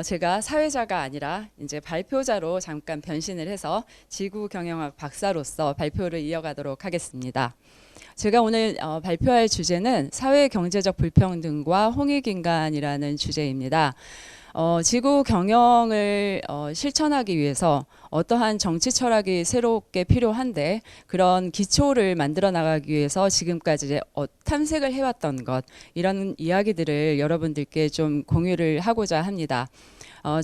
제가 사회자가 아니라 이제 발표자로 잠깐 변신을 해서 지구 경영학 박사로서 발표를 이어가도록 하겠습니다. 제가 오늘 발표할 주제는 사회 경제적 불평등과 홍익인간이라는 주제입니다. 지구 경영을 실천하기 위해서 어떠한 정치 철학이 새롭게 필요한데 그런 기초를 만들어 나가기 위해서 지금까지 이제 탐색을 해왔던 것 이런 이야기들을 여러분들께 좀 공유를 하고자 합니다.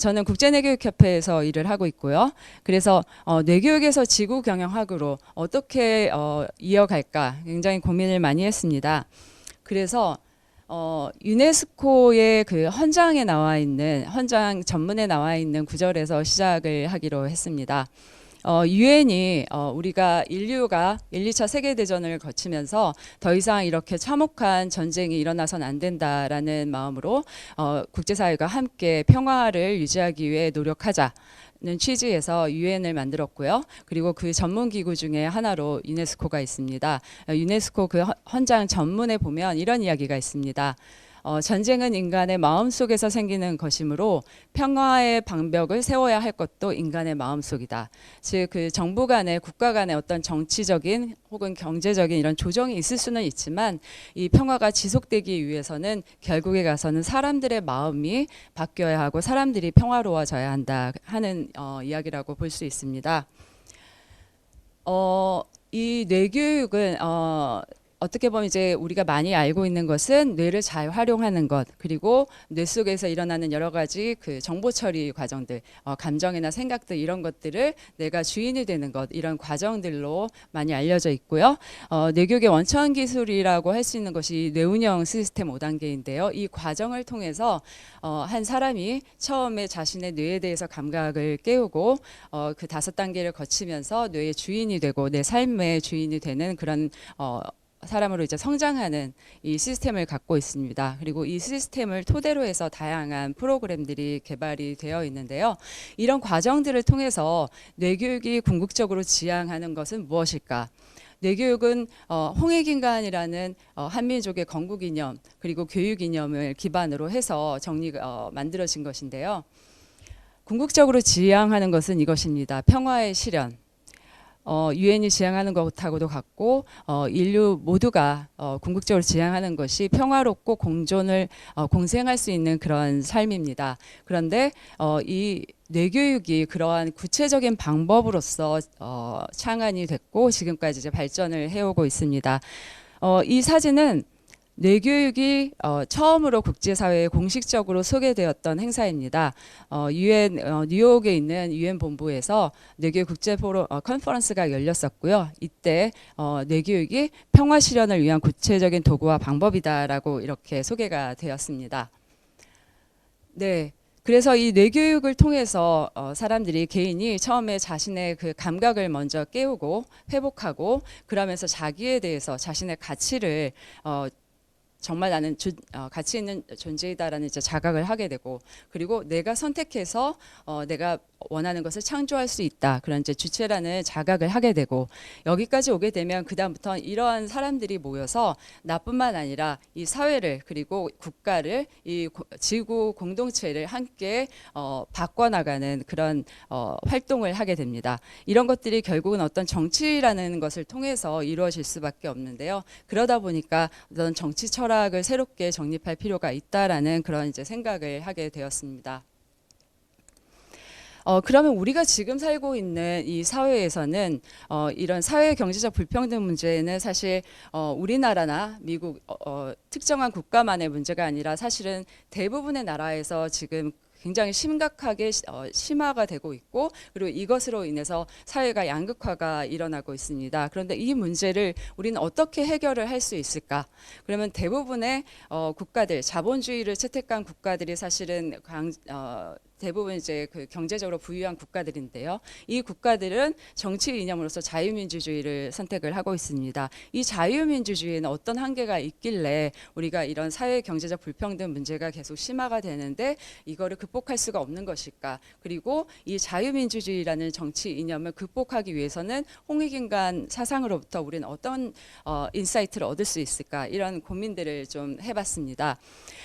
저는 국제내교육협회에서 일을 하고 있고요. 그래서 뇌교육에서 지구 경영학으로 어떻게 이어갈까 굉장히 고민을 많이 했습니다. 그래서 유네스코의 그 헌장에 나와 있는 헌장 전문에 나와 있는 구절에서 시작을 하기로 했습니다. 유엔이 우리가 인류가 1, 2차 세계대전을 거치면서 더 이상 이렇게 참혹한 전쟁이 일어나선 안 된다라는 마음으로 국제사회가 함께 평화를 유지하기 위해 노력하자. 는 취지에서 유엔을 만들었고요. 그리고 그 전문 기구 중에 하나로 유네스코가 있습니다. 유네스코 그 헌장 전문에 보면 이런 이야기가 있습니다. 전쟁은 인간의 마음속에서 생기는 것이므로 평화의 방벽을 세워야 할 것도 인간의 마음속이다. 즉 그 정부 간의 국가 간의 어떤 정치적인 혹은 경제적인 이런 조정이 있을 수는 있지만 이 평화가 지속되기 위해서는 결국에 가서는 사람들의 마음이 바뀌어야 하고 사람들이 평화로워져야 한다 하는 이야기라고 볼 수 있습니다. 이 뇌교육은 어떻게 보면 이제 우리가 많이 알고 있는 것은 뇌를 잘 활용하는 것 그리고 뇌 속에서 일어나는 여러 가지 그 정보 처리 과정들 감정이나 생각들 이런 것들을 내가 주인이 되는 것 이런 과정들로 많이 알려져 있고요. 뇌교육의 원천 기술이라고 할 수 있는 것이 뇌운영 시스템 5단계인데요. 이 과정을 통해서 한 사람이 처음에 자신의 뇌에 대해서 감각을 깨우고 그 5단계를 거치면서 뇌의 주인이 되고 내 삶의 주인이 되는 그런 사람으로 이제 성장하는 이 시스템을 갖고 있습니다. 그리고 이 시스템을 토대로 해서 다양한 프로그램들이 개발이 되어 있는데요. 이런 과정들을 통해서 뇌교육이 궁극적으로 지향하는 것은 무엇일까? 뇌교육은 홍익인간이라는 한민족의 건국 이념 그리고 교육 이념을 기반으로 해서 만들어진 것인데요. 궁극적으로 지향하는 것은 이것입니다. 평화의 실현. 유엔이 지향하는 것하고도 같고 인류 모두가 궁극적으로 지향하는 것이 평화롭고 공생할 수 있는 그런 삶입니다. 그런데 이 뇌교육이 그러한 구체적인 방법으로서 창안이 됐고 지금까지 이제 발전을 해오고 있습니다. 이 사진은 뇌교육이 처음으로 국제사회에 공식적으로 소개되었던 행사입니다. 뉴욕에 있는 유엔 본부에서 뇌교육 국제 포럼 컨퍼런스가 열렸었고요. 이때 뇌교육이 평화 실현을 위한 구체적인 도구와 방법이다라고 이렇게 소개가 되었습니다. 네. 그래서 이 뇌교육을 통해서 사람들이 개인이 처음에 자신의 그 감각을 먼저 깨우고 회복하고 그러면서 자기에 대해서 자신의 가치를 정말 나는 가치 있는 존재이다라는 이제 자각을 하게 되고 그리고 내가 선택해서 내가 원하는 것을 창조할 수 있다. 그런 이제 주체라는 자각을 하게 되고 여기까지 오게 되면 그다음부터 이러한 사람들이 모여서 나뿐만 아니라 이 사회를 그리고 국가를 이 지구 공동체를 함께 바꿔나가는 그런 활동을 하게 됩니다. 이런 것들이 결국은 어떤 정치라는 것을 통해서 이루어질 수밖에 없는데요. 그러다 보니까 어떤 정치 철학을 새롭게 정립할 필요가 있다라는 그런 이제 생각을 하게 되었습니다. 그러면 우리가 지금 살고 있는 이 사회에서는 이런 사회 경제적 불평등 문제는 사실 우리나라나 미국 특정한 국가만의 문제가 아니라 사실은 대부분의 나라에서 지금 굉장히 심각하게 심화가 되고 있고 그리고 이것으로 인해서 사회가 양극화가 일어나고 있습니다. 그런데 이 문제를 우리는 어떻게 해결을 할 수 있을까? 그러면 대부분의 국가들, 자본주의를 채택한 국가들이 사실은 대부분 이제 그 경제적으로 부유한 국가들인데요. 이 국가들은 정치 이념으로서 자유민주주의를 선택을 하고 있습니다. 이 자유민주주의는 어떤 한계가 있길래 우리가 이런 사회 경제적 불평등 문제가 계속 심화가 되는데 이거를 극복할 수가 없는 것일까? 그리고 이 자유민주주의라는 정치 이념을 극복하기 위해서는 홍익인간 사상으로부터 우리는 어떤 인사이트를 얻을 수 있을까? 이런 고민들을 좀 해봤습니다.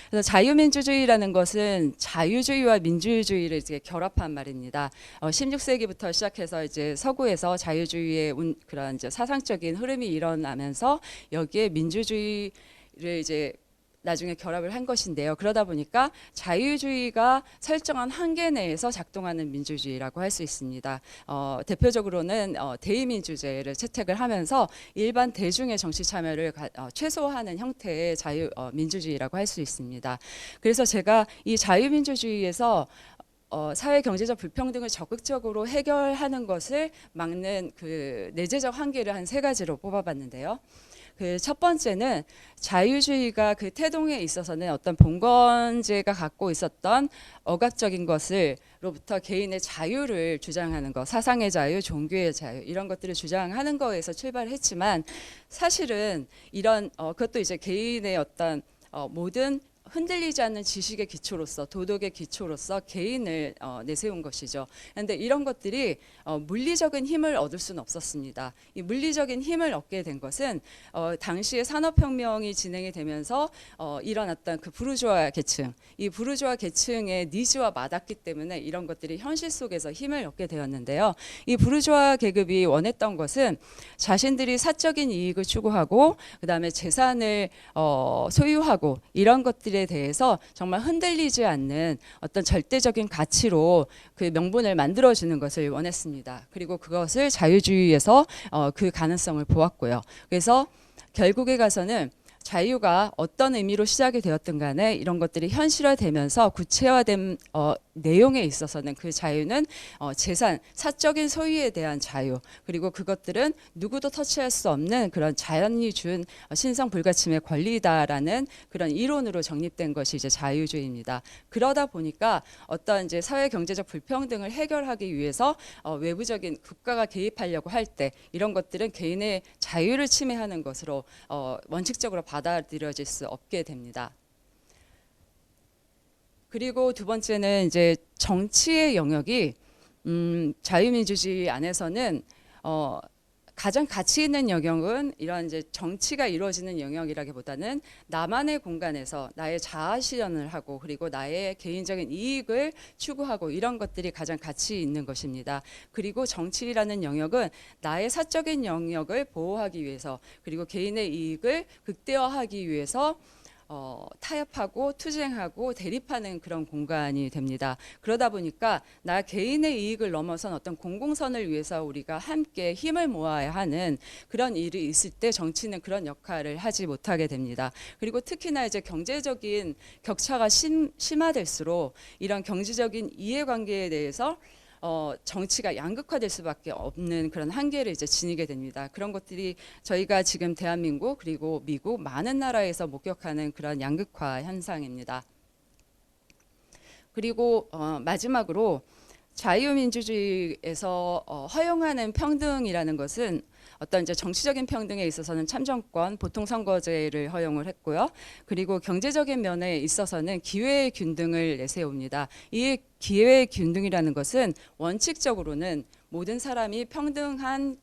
그래서 자유민주주의라는 것은 자유주의와 민주주의를 이제 결합한 말입니다. 16세기부터 시작해서 이제 서구에서 자유주의의 그런 이제 사상적인 흐름이 일어나면서 여기에 민주주의를 이제 나중에 결합을 한 것인데요. 그러다 보니까 자유주의가 설정한 한계 내에서 작동하는 민주주의라고 할 수 있습니다. 대표적으로는 대의민주제를 채택을 하면서 일반 대중의 정치 참여를 최소화하는 형태의 민주주의라고 할 수 있습니다. 그래서 제가 이 자유민주주의에서 사회 경제적 불평등을 적극적으로 해결하는 것을 막는 그 내재적 한계를 한 3가지로 뽑아봤는데요. 그 첫 번째는 자유주의가 그 태동에 있어서는 어떤 봉건제가 갖고 있었던 억압적인 것을로부터 개인의 자유를 주장하는 것, 사상의 자유, 종교의 자유 이런 것들을 주장하는 거에서 출발했지만 사실은 이런 그것도 이제 개인의 어떤 모든 흔들리지 않는 지식의 기초로서 도덕의 기초로서 개인을 내세운 것이죠. 그런데 이런 것들이 물리적인 힘을 얻을 수는 없었습니다. 이 물리적인 힘을 얻게 된 것은 당시에 산업혁명이 진행이 되면서 일어났던 그 부르주아 계층, 이 부르주아 계층의 니즈와 맞았기 때문에 이런 것들이 현실 속에서 힘을 얻게 되었는데요. 이 부르주아 계급이 원했던 것은 자신들이 사적인 이익을 추구하고 그다음에 재산을 소유하고 이런 것들에 대해서 정말 흔들리지 않는 어떤 절대적인 가치로 그 명분을 만들어주는 것을 원했습니다. 그리고 그것을 자유주의에서 그 가능성을 보았고요. 그래서 결국에 가서는 자유가 어떤 의미로 시작이 되었든 간에 이런 것들이 현실화되면서 구체화된 내용에 있어서는 그 자유는 재산, 사적인 소유에 대한 자유 그리고 그것들은 누구도 터치할 수 없는 그런 자연이 준 신성 불가침의 권리다라는 그런 이론으로 정립된 것이 이제 자유주의입니다. 그러다 보니까 어떤 이제 사회 경제적 불평등을 해결하기 위해서 외부적인 국가가 개입하려고 할 때 이런 것들은 개인의 자유를 침해하는 것으로 원칙적으로 받아들여질 수 없게 됩니다. 그리고 두 번째는 이제 정치의 영역이 자유민주주의 안에서는 가장 가치 있는 영역은 이런 이제 정치가 이루어지는 영역이라기보다는 나만의 공간에서 나의 자아 실현을 하고 그리고 나의 개인적인 이익을 추구하고 이런 것들이 가장 가치 있는 것입니다. 그리고 정치라는 영역은 나의 사적인 영역을 보호하기 위해서 그리고 개인의 이익을 극대화하기 위해서 타협하고 투쟁하고 대립하는 그런 공간이 됩니다. 그러다 보니까 나 개인의 이익을 넘어선 어떤 공공선을 위해서 우리가 함께 힘을 모아야 하는 그런 일이 있을 때 정치는 그런 역할을 하지 못하게 됩니다. 그리고 특히나 이제 경제적인 격차가 심화될수록 이런 경제적인 이해관계에 대해서 정치가 양극화될 수밖에 없는 그런 한계를 이제 지니게 됩니다. 그런 것들이 저희가 지금 대한민국 그리고 미국 많은 나라에서 목격하는 그런 양극화 현상입니다. 그리고 마지막으로 자유민주주의에서 허용하는 평등이라는 것은 어떤 이제 정치적인 평등에 있어서는 참정권, 보통선거제를 허용을 했고요. 그리고 경제적인 면에 있어서는 기회의 균등을 내세웁니다. 이 기회의 균등이라는 것은 원칙적으로는 모든 사람이 평등한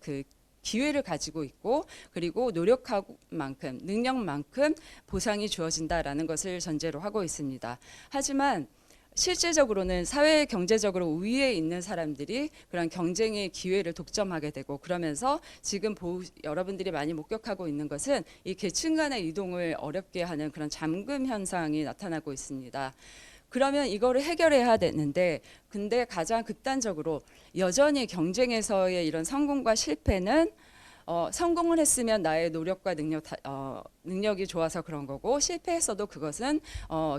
그 기회를 가지고 있고 그리고 노력한 만큼, 능력만큼 보상이 주어진다라는 것을 전제로 하고 있습니다. 하지만 실제적으로는 사회 경제적으로 우위에 있는 사람들이 그런 경쟁의 기회를 독점하게 되고 그러면서 지금 여러분들이 많이 목격하고 있는 것은 이 계층 간의 이동을 어렵게 하는 그런 잠금 현상이 나타나고 있습니다. 그러면 이거를 해결해야 되는데 근데 가장 극단적으로 여전히 경쟁에서의 이런 성공과 실패는 성공을 했으면 나의 노력과 능력이 좋아서 그런 거고 실패했어도 그것은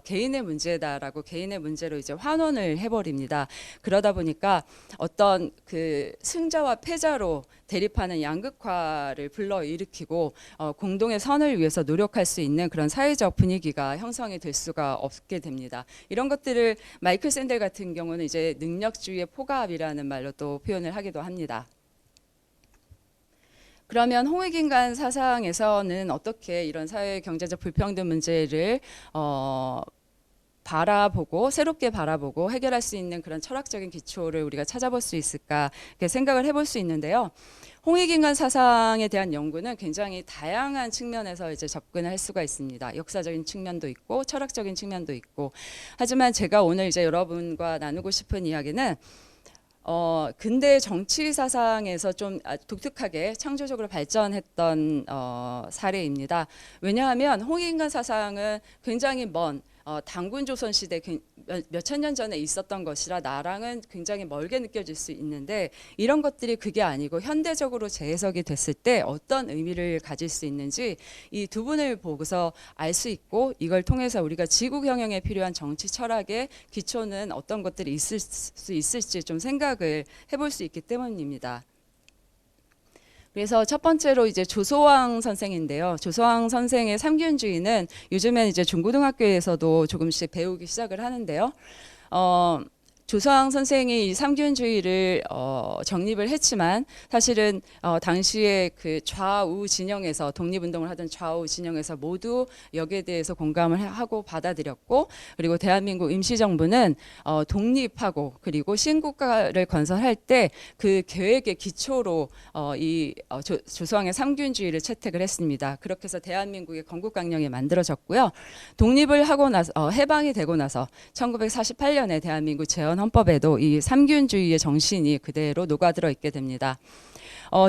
개인의 문제다라고 개인의 문제로 이제 환원을 해버립니다. 그러다 보니까 어떤 그 승자와 패자로 대립하는 양극화를 불러일으키고 공동의 선을 위해서 노력할 수 있는 그런 사회적 분위기가 형성이 될 수가 없게 됩니다. 이런 것들을 마이클 샌델 같은 경우는 이제 능력주의의 포갑이라는 말로 또 표현을 하기도 합니다. 그러면 홍익인간 사상에서는 어떻게 이런 사회 경제적 불평등 문제를 바라보고 새롭게 바라보고 해결할 수 있는 그런 철학적인 기초를 우리가 찾아볼 수 있을까 이렇게 생각을 해볼 수 있는데요. 홍익인간 사상에 대한 연구는 굉장히 다양한 측면에서 이제 접근을 할 수가 있습니다. 역사적인 측면도 있고 철학적인 측면도 있고. 하지만 제가 오늘 이제 여러분과 나누고 싶은 이야기는 근대 정치 사상에서 좀 독특하게 창조적으로 발전했던 사례입니다. 왜냐하면 홍익인간 사상은 굉장히 먼 단군 조선 시대 몇천 년 전에 있었던 것이라 나랑은 굉장히 멀게 느껴질 수 있는데 이런 것들이 그게 아니고 현대적으로 재해석이 됐을 때 어떤 의미를 가질 수 있는지 이 두 분을 보고서 알 수 있고 이걸 통해서 우리가 지구 경영에 필요한 정치 철학의 기초는 어떤 것들이 있을 수 있을지 좀 생각을 해볼 수 있기 때문입니다. 그래서 첫 번째로 이제 조소왕 선생인데요. 조소왕 선생의 삼균주의는 요즘엔 이제 중고등학교에서도 조금씩 배우기 시작을 하는데요. 조소왕 선생이 이 삼균주의를 정립을 했지만 사실은 당시에 그 좌우 진영에서 독립운동을 하던 좌우 진영에서 모두 여기에 대해서 공감을 하고 받아들였고 그리고 대한민국 임시정부는 독립하고 그리고 신국가를 건설할 때 그 계획의 기초로 조소왕의 삼균주의를 채택을 했습니다. 그렇게 해서 대한민국의 건국강령이 만들어졌고요. 독립을 하고 나서 해방이 되고 나서 1948년에 대한민국 재헌 헌법에도 이 삼균주의의 정신이 그대로 녹아들어 있게 됩니다.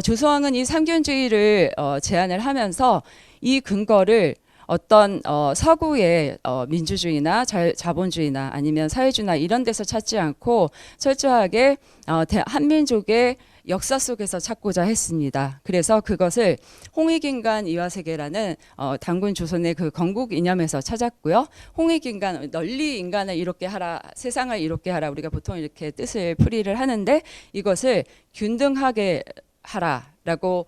조소왕은 이 삼균주의를 제안을 하면서 이 근거를 어떤 서구의 민주주의나 자본주의나 아니면 사회주의나 이런 데서 찾지 않고 철저하게 한민족의 역사 속에서 찾고자 했습니다. 그래서 그것을 홍익인간 이화세계라는 단군 조선의 그 건국 이념에서 찾았고요. 홍익인간, 널리 인간을 이롭게 하라, 세상을 이롭게 하라. 우리가 보통 이렇게 뜻을 풀이를 하는데 이것을 균등하게 하라라고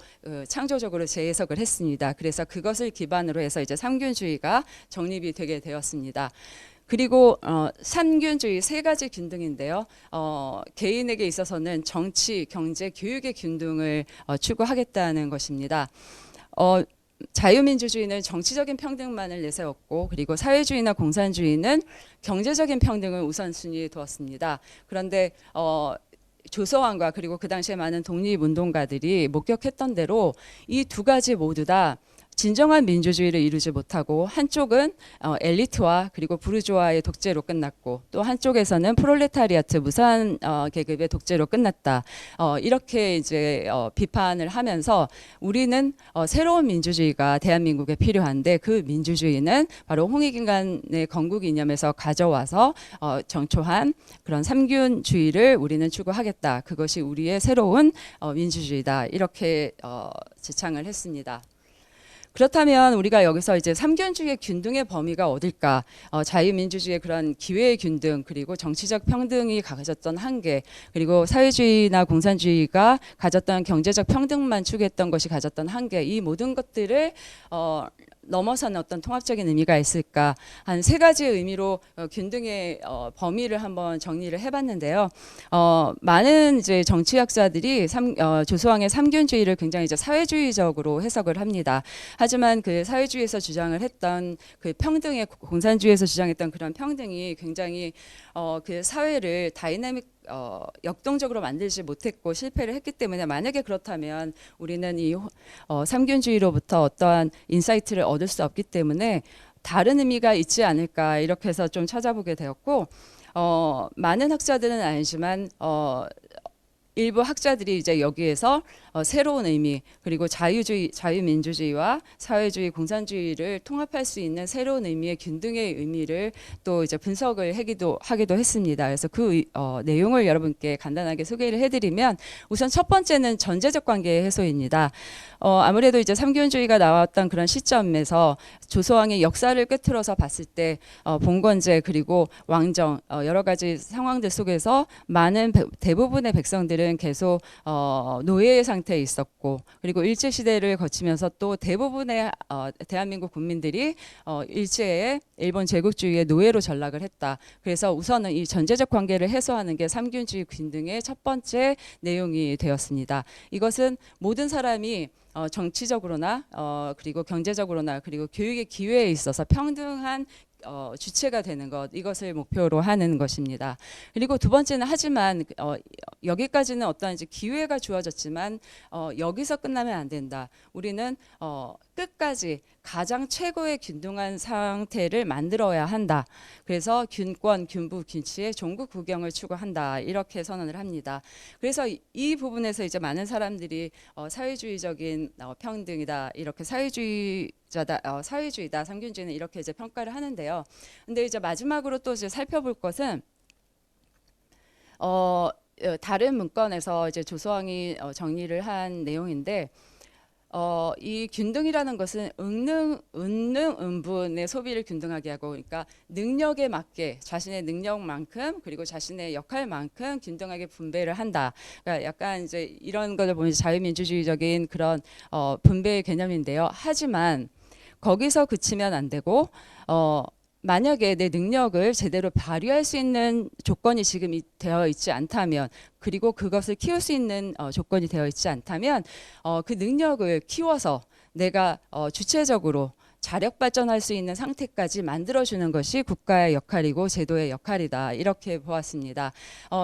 창조적으로 재해석을 했습니다. 그래서 그것을 기반으로 해서 이제 삼균주의가 정립이 되게 되었습니다. 그리고 삼균주의 세 가지 균등인데요. 개인에게 있어서는 정치, 경제, 교육의 균등을 추구하겠다는 것입니다. 자유민주주의는 정치적인 평등만을 내세웠고 그리고 사회주의나 공산주의는 경제적인 평등을 우선순위에 두었습니다. 그런데 조서왕과 그리고 그 당시에 많은 독립운동가들이 목격했던 대로 이 두 가지 모두 다 진정한 민주주의를 이루지 못하고 한쪽은 엘리트와 그리고 부르주아의 독재로 끝났고 또 한쪽에서는 프롤레타리아트 무산 계급의 독재로 끝났다. 이렇게 이제 비판을 하면서 우리는 새로운 민주주의가 대한민국에 필요한데 그 민주주의는 바로 홍익인간의 건국 이념에서 가져와서 정초한 그런 삼균주의를 우리는 추구하겠다. 그것이 우리의 새로운 민주주의다. 이렇게 제창을 했습니다. 그렇다면 우리가 여기서 이제 삼균주의의 균등의 범위가 어딜까? 자유민주주의의 그런 기회의 균등 그리고 정치적 평등이 가졌던 한계 그리고 사회주의나 공산주의가 가졌던 경제적 평등만 추구했던 것이 가졌던 한계 이 모든 것들을 넘어서는 어떤 통합적인 의미가 있을까 한 세 가지 의미로 균등의 범위를 한번 정리를 해봤는데요. 많은 이제 정치학자들이 조소왕의 삼균주의를 굉장히 이제 사회주의적으로 해석을 합니다. 하지만 그 사회주의에서 주장을 했던 그 평등의 공산주의에서 주장했던 그런 평등이 굉장히 그 사회를 다이내믹 역동적으로 만들지 못했고 실패를 했기 때문에 만약에 그렇다면 우리는 이 삼균주의로부터 어떠한 인사이트를 얻을 수 없기 때문에 다른 의미가 있지 않을까 이렇게 해서 좀 찾아보게 되었고 많은 학자들은 아니지만 일부 학자들이 이제 여기에서 새로운 의미 그리고 자유주의, 자유민주주의와 사회주의, 공산주의를 통합할 수 있는 새로운 의미의 균등의 의미를 또 이제 분석을 하기도 했습니다. 그래서 그 내용을 여러분께 간단하게 소개를 해드리면 우선 첫 번째는 전제적 관계의 해소입니다. 아무래도 이제 삼균주의가 나왔던 그런 시점에서 조소왕의 역사를 꿰뚫어서 봤을 때 봉건제 그리고 왕정 여러 가지 상황들 속에서 많은 대부분의 백성들은 계속 노예의 상태에 있었고 그리고 일제 시대를 거치면서 또 대부분의 대한민국 국민들이 일제의 일본 제국주의의 노예로 전락을 했다. 그래서 우선은 이 전제적 관계를 해소하는 게 삼균주의 균등의 첫 번째 내용이 되었습니다. 이것은 모든 사람이 정치적으로나 그리고 경제적으로나 그리고 교육의 기회에 있어서 평등한 주체가 되는 것 이것을 목표로 하는 것입니다. 그리고 두 번째는 하지만 여기까지는 어떤 이제 기회가 주어졌지만 여기서 끝나면 안 된다. 우리는 끝까지 가장 최고의 균등한 상태를 만들어야 한다. 그래서 균권, 균부, 균치의 종국 국경을 추구한다. 이렇게 선언을 합니다. 그래서 이 부분에서 이제 많은 사람들이 사회주의적인 평등이다. 이렇게 사회주의다, 삼균주의는 이렇게 이제 평가를 하는데요. 근데 이제 마지막으로 또 이제 살펴볼 것은 다른 문건에서 이제 조소왕이 정리를 한 내용인데. 이 균등이라는 것은 은능은분의 소비를 균등하게 하고 그러니까 능력에 맞게 자신의 능력만큼 그리고 자신의 역할만큼 균등하게 분배를 한다. 그러니까 약간 이제 이런 것을 보면 자유민주주의적인 그런 분배의 개념인데요. 하지만 거기서 그치면 안 되고 만약에 내 능력을 제대로 발휘할 수 있는 조건이 지금 되어 있지 않다면 그리고 그것을 키울 수 있는 조건이 되어 있지 않다면 그 능력을 키워서 내가 주체적으로 자력 발전할 수 있는 상태까지 만들어주는 것이 국가의 역할이고 제도의 역할이다. 이렇게 보았습니다.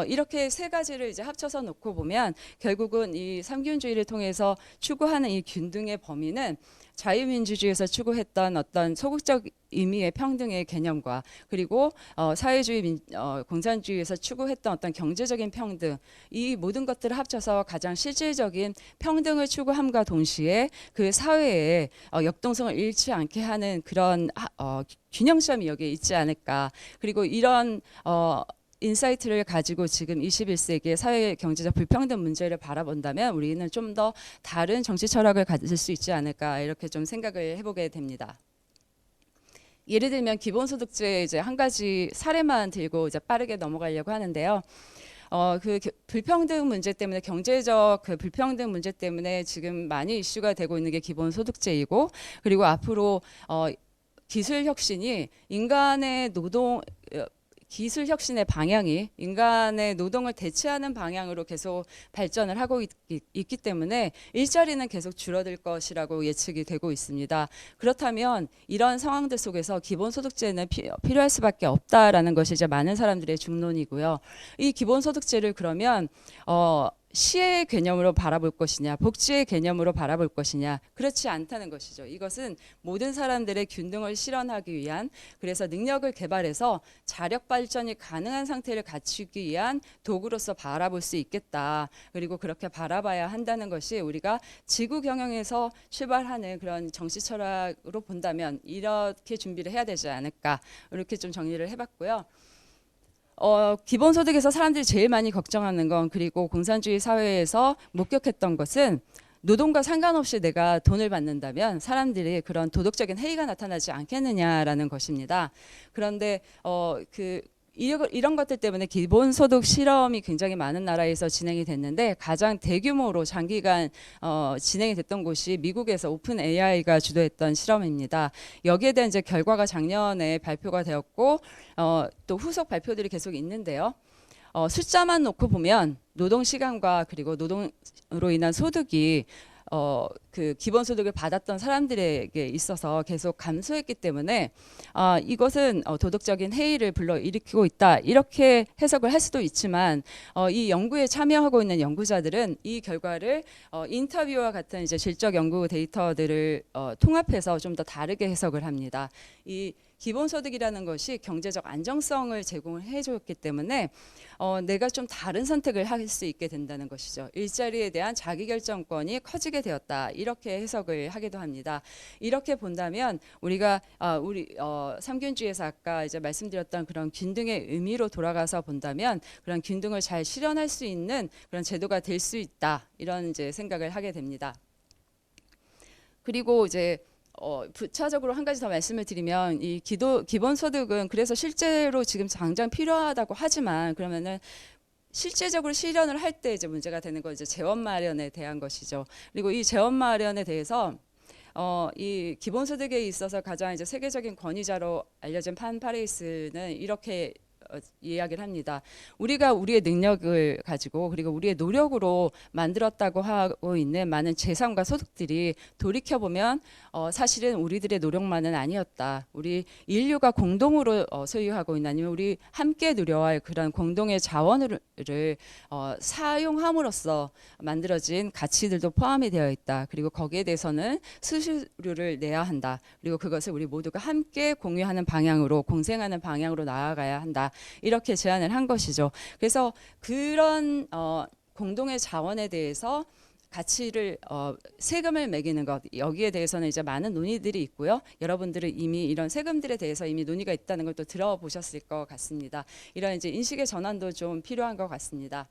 이렇게 세 가지를 이제 합쳐서 놓고 보면 결국은 이 삼균주의를 통해서 추구하는 이 균등의 범위는 자유민주주의에서 추구했던 어떤 소극적 의미의 평등의 개념과 그리고 사회주의 공산주의에서 추구했던 어떤 경제적인 평등 이 모든 것들을 합쳐서 가장 실질적인 평등을 추구함과 동시에 그 사회에 역동성을 잃지 않게 하는 그런 균형점이 여기에 있지 않을까. 그리고 이런 인사이트를 가지고 지금 21세기의 사회 경제적 불평등 문제를 바라본다면 우리는 좀 더 다른 정치 철학을 가질 수 있지 않을까 이렇게 좀 생각을 해보게 됩니다. 예를 들면 기본소득제 이제 한 가지 사례만 들고 이제 빠르게 넘어가려고 하는데요. 그 불평등 문제 때문에 경제적 그 불평등 문제 때문에 지금 많이 이슈가 되고 있는 게 기본소득제이고 그리고 앞으로 기술 혁신이 인간의 기술 혁신의 방향이 인간의 노동을 대체하는 방향으로 계속 발전을 하고 있기 때문에 일자리는 계속 줄어들 것이라고 예측이 되고 있습니다. 그렇다면 이런 상황들 속에서 기본소득제는 필요할 수밖에 없다라는 것이 이제 많은 사람들의 중론이고요. 이 기본소득제를 그러면 시혜의 개념으로 바라볼 것이냐 복지의 개념으로 바라볼 것이냐 그렇지 않다는 것이죠. 이것은 모든 사람들의 균등을 실현하기 위한 그래서 능력을 개발해서 자력 발전이 가능한 상태를 갖추기 위한 도구로서 바라볼 수 있겠다. 그리고 그렇게 바라봐야 한다는 것이 우리가 지구 경영에서 출발하는 그런 정치 철학으로 본다면 이렇게 준비를 해야 되지 않을까 이렇게 좀 정리를 해봤고요. 기본소득에서 사람들이 제일 많이 걱정하는 건 그리고 공산주의 사회에서 목격했던 것은 노동과 상관없이 내가 돈을 받는다면 사람들이 그런 도덕적인 해이가 나타나지 않겠느냐라는 것입니다. 그런데 이런 것들 때문에 기본소득 실험이 굉장히 많은 나라에서 진행이 됐는데 가장 대규모로 장기간 진행이 됐던 곳이 미국에서 오픈 AI가 주도했던 실험입니다. 여기에 대한 이제 결과가 작년에 발표가 되었고 또 후속 발표들이 계속 있는데요. 숫자만 놓고 보면 노동 시간과 그리고 노동으로 인한 소득이 그 기본소득을 받았던 사람들에게 있어서 계속 감소했기 때문에 이것은 도덕적인 해이를 불러일으키고 있다 이렇게 해석을 할 수도 있지만 이 연구에 참여하고 있는 연구자들은 이 결과를 인터뷰와 같은 이제 질적 연구 데이터들을 통합해서 좀 더 다르게 해석을 합니다. 이 기본소득이라는 것이 경제적 안정성을 제공을 해줬기 때문에 내가 좀 다른 선택을 할 수 있게 된다는 것이죠. 일자리에 대한 자기결정권이 커지게 되었다. 이렇게 해석을 하기도 합니다. 이렇게 본다면 우리가 우리 삼균주의에서 아까 이제 말씀드렸던 그런 균등의 의미로 돌아가서 본다면 그런 균등을 잘 실현할 수 있는 그런 제도가 될 수 있다. 이런 이제 생각을 하게 됩니다. 그리고 이제 부차적으로 한 가지 더 말씀을 드리면 이 기본소득은 그래서 실제로 지금 당장 필요하다고 하지만 그러면은 실제적으로 실현을 할 때 이제 문제가 되는 건 이제 재원 마련에 대한 것이죠. 그리고 이 재원 마련에 대해서 이 기본소득에 있어서 가장 이제 세계적인 권위자로 알려진 판 파레이스는 이렇게 이야기를 합니다. 우리가 우리의 능력을 가지고 그리고 우리의 노력으로 만들었다고 하고 있는 많은 재산과 소득들이 돌이켜보면 사실은 우리들의 노력만은 아니었다. 우리 인류가 공동으로 소유하고 있는 아니면 우리 함께 누려할 그런 공동의 자원을 사용함으로써 만들어진 가치들도 포함이 되어 있다. 그리고 거기에 대해서는 수수료를 내야 한다. 그리고 그것을 우리 모두가 함께 공유하는 방향으로 공생하는 방향으로 나아가야 한다. 이렇게 제안을 한 것이죠. 그래서 그런 공동의 자원에 대해서 가치를 세금을 매기는 것 여기에 대해서는 이제 많은 논의들이 있고요. 여러분들은 이미 이런 세금들에 대해서 이미 논의가 있다는 걸 또 들어보셨을 것 같습니다. 이런 이제 인식의 전환도 좀 필요한 것 같습니다.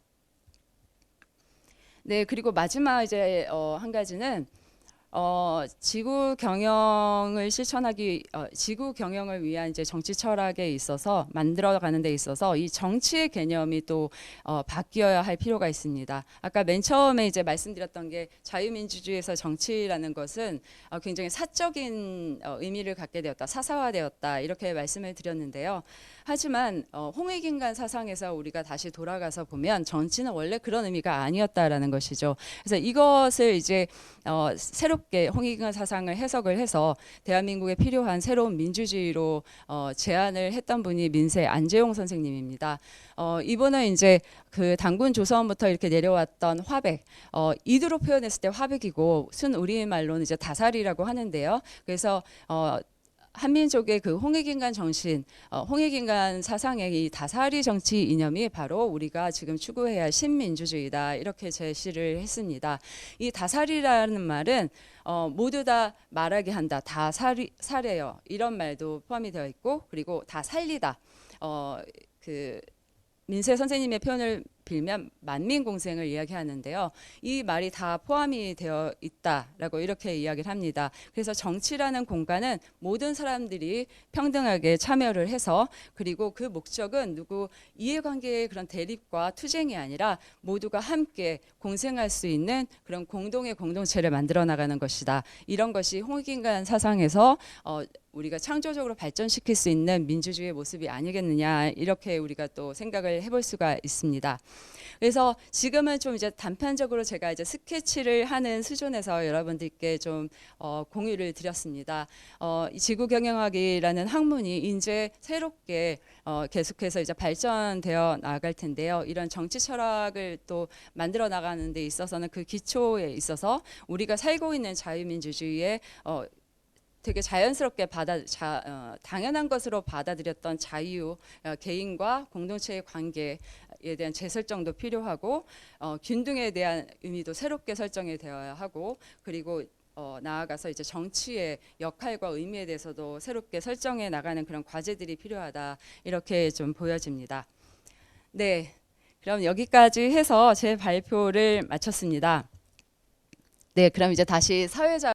네, 그리고 마지막 이제 한 가지는 지구 경영을 실천하기, 지구 경영을 위한 이제 정치 철학에 있어서 만들어가는 데 있어서 이 정치의 개념이 또 바뀌어야 할 필요가 있습니다. 아까 맨 처음에 이제 말씀드렸던 게 자유민주주의에서 정치라는 것은 굉장히 사적인 의미를 갖게 되었다, 사사화되었다 이렇게 말씀을 드렸는데요. 하지만 홍익인간 사상에서 우리가 다시 돌아가서 보면 정치는 원래 그런 의미가 아니었다라는 것이죠. 그래서 이것을 이제 새롭게 홍익인간 사상을 해석을 해서 대한민국에 필요한 새로운 민주주의로 제안을 했던 분이 민세 안재홍 선생님입니다. 이분은 이제 그 단군 조선부터 이렇게 내려왔던 화백, 이두로 표현했을 때 화백이고 순 우리말로는 이제 다살이라고 하는데요. 그래서 한민족의 그 홍익인간 정신, 홍익인간 사상의 이 다사리 정치 이념이 바로 우리가 지금 추구해야 할 신민주주의다 이렇게 제시를 했습니다. 이 다사리라는 말은 모두 다 말하게 한다, 다 살해요 이런 말도 포함이 되어 있고 그리고 다 살리다. 그 민세 선생님의 표현을 빌면 만민공생을 이야기하는데요. 이 말이 다 포함이 되어 있다라고 이렇게 이야기를 합니다. 그래서 정치라는 공간은 모든 사람들이 평등하게 참여를 해서 그리고 그 목적은 누구 이해관계의 그런 대립과 투쟁이 아니라 모두가 함께 공생할 수 있는 그런 공동의 공동체를 만들어 나가는 것이다. 이런 것이 홍익인간 사상에서 우리가 창조적으로 발전시킬 수 있는 민주주의의 모습이 아니겠느냐 이렇게 우리가 또 생각을 해볼 수가 있습니다. 그래서 지금은 좀 이제 단편적으로 제가 이제 스케치를 하는 수준에서 여러분들께 좀 공유를 드렸습니다. 이 지구경영학이라는 학문이 이제 새롭게 계속해서 이제 발전되어 나갈 텐데요. 이런 정치 철학을 또 만들어 나가는 데 있어서는 그 기초에 있어서 우리가 살고 있는 자유민주주의에 되게 자연스럽게 당연한 것으로 받아들였던 자유, 개인과 공동체의 관계에 대한 재설정도 필요하고 균등에 대한 의미도 새롭게 설정이 되어야 하고 그리고 나아가서 이제 정치의 역할과 의미에 대해서도 새롭게 설정해 나가는 그런 과제들이 필요하다 이렇게 좀 보여집니다. 네, 그럼 여기까지 해서 제 발표를 마쳤습니다. 네, 그럼 이제 다시 사회자